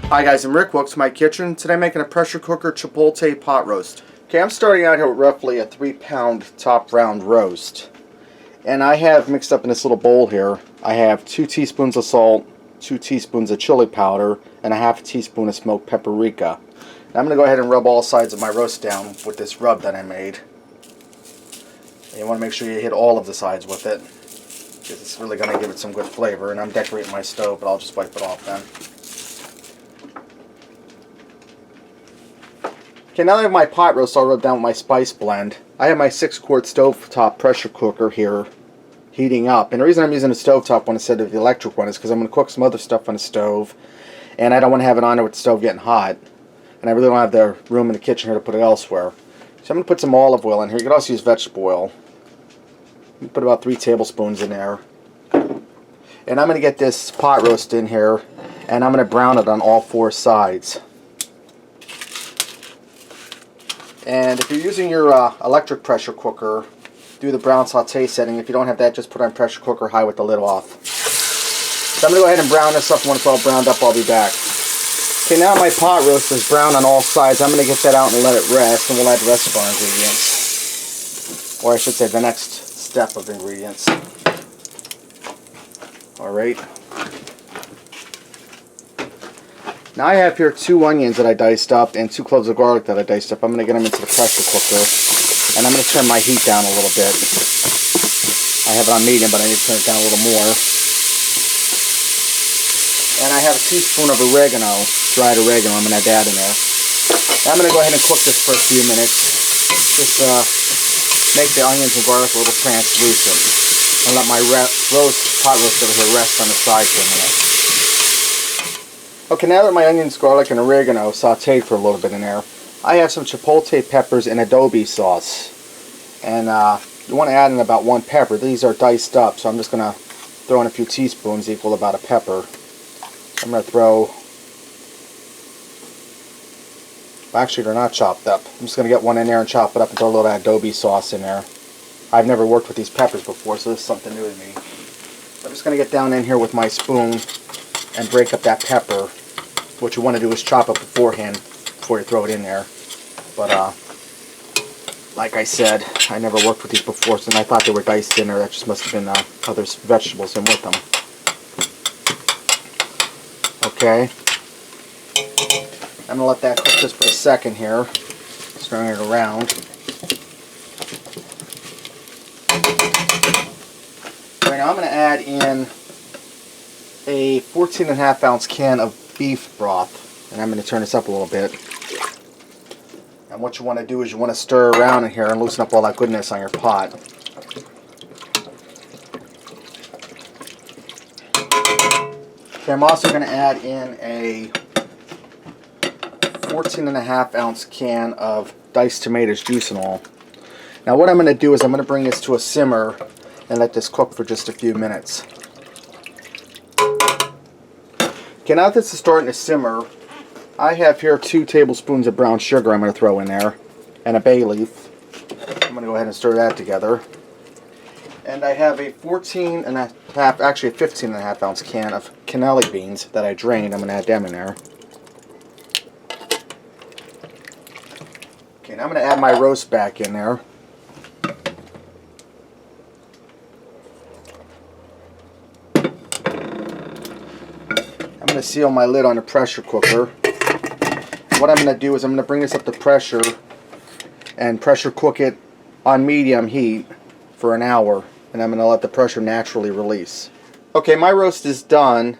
Hi guys, I'm Rick. Welcome to my kitchen. Today I'm making a pressure cooker chipotle pot roast. Okay, I'm starting out here with roughly a 3-pound top round roast. And I have mixed up in this little bowl here, I have 2 teaspoons of salt, 2 teaspoons of chili powder, and a half a teaspoon of smoked paprika. Now I'm going to go ahead and rub all sides of my roast down with this rub that I made. And you want to make sure you hit all of the sides with it, because it's really going to give it some good flavor. And I'm decorating my stove, but I'll just wipe it off then. Okay, now that I have my pot roast all rubbed down with my spice blend, I have my 6-quart stovetop pressure cooker here heating up. And the reason I'm using the stovetop one instead of the electric one is because I'm going to cook some other stuff on the stove, and I don't want to have it on there with the stove getting hot. And I really don't have the room in the kitchen here to put it elsewhere. So I'm going to put some olive oil in here. You can also use vegetable oil. Put about 3 tablespoons in there. And I'm going to get this pot roast in here, and I'm going to brown it on all 4 sides. And if you're using your electric pressure cooker, do the brown saute setting. If you don't have that, just put on pressure cooker high with the lid off. So I'm going to go ahead and brown this up. Once it's all browned up, I'll be back. Okay, now my pot roast is brown on all sides. I'm going to get that out and let it rest, and we'll add the rest of our ingredients. Or I should say the next step of ingredients. Alright. Now I have here 2 onions that I diced up and 2 cloves of garlic that I diced up. I'm going to get them into the pressure cooker, and I'm going to turn my heat down a little bit. I have it on medium, but I need to turn it down a little more. And I have a teaspoon of oregano, dried oregano. I'm going to add that in there. Now I'm going to go ahead and cook this for a few minutes. Just make the onions and garlic a little translucent, and let my pot roast over here rest on the side for a minute. Okay, now that my onions, garlic, and oregano sauteed for a little bit in there, I have some chipotle peppers and adobe sauce. And you want to add in about 1 pepper. These are diced up, so I'm just going to throw in a few teaspoons equal about a pepper. I'm going to throw... Actually, they're not chopped up. I'm just going to get one in there and chop it up and throw a little adobe sauce in there. I've never worked with these peppers before, so this is something new to me. So I'm just going to get down in here with my spoon and break up that pepper. What you want to do is chop it beforehand before you throw it in there. But like I said, I never worked with these before, so I thought they were diced in there. That just must have been other vegetables in with them. Okay. I'm going to let that cook just for a second here. Stirring it around. Right now I'm going to add in a 14.5 ounce can of beef broth, and I'm going to turn this up a little bit. And what you want to do is you want to stir around in here and loosen up all that goodness on your pot. Okay, I'm also going to add in a 14.5 ounce can of diced tomatoes, juice and all. Now what I'm going to do is I'm going to bring this to a simmer and let this cook for just a few minutes. Okay, now that this is starting to simmer, I have here 2 tablespoons of brown sugar I'm going to throw in there, and a bay leaf. I'm going to go ahead and stir that together. And I have a 15.5 ounce can of cannelli beans that I drained. I'm going to add them in there. Okay, now I'm going to add my roast back in there. I'm going to seal my lid on the pressure cooker. What I'm going to do is I'm going to bring this up to pressure and pressure cook it on medium heat for an hour, and I'm going to let the pressure naturally release. Okay, my roast is done.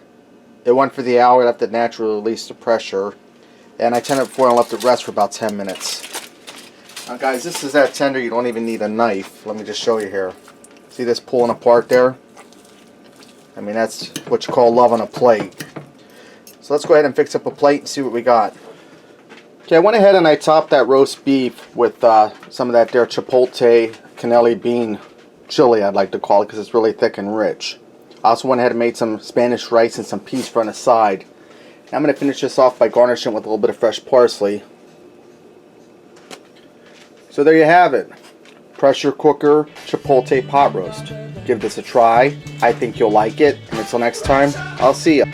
It went for the hour, left it naturally release the pressure, and I turned it before and left it rest for about 10 minutes. Now guys, this is that tender you don't even need a knife. Let me just show you here. See this pulling apart there? I mean, that's what you call love on a plate. So let's go ahead and fix up a plate and see what we got. Okay, I went ahead and I topped that roast beef with some of that there Chipotle cannelli bean chili, I'd like to call it, because it's really thick and rich. I also went ahead and made some Spanish rice and some peas for on the side. Now I'm going to finish this off by garnishing with a little bit of fresh parsley. So there you have it. Pressure cooker Chipotle pot roast. Give this a try. I think you'll like it. And until next time, I'll see ya.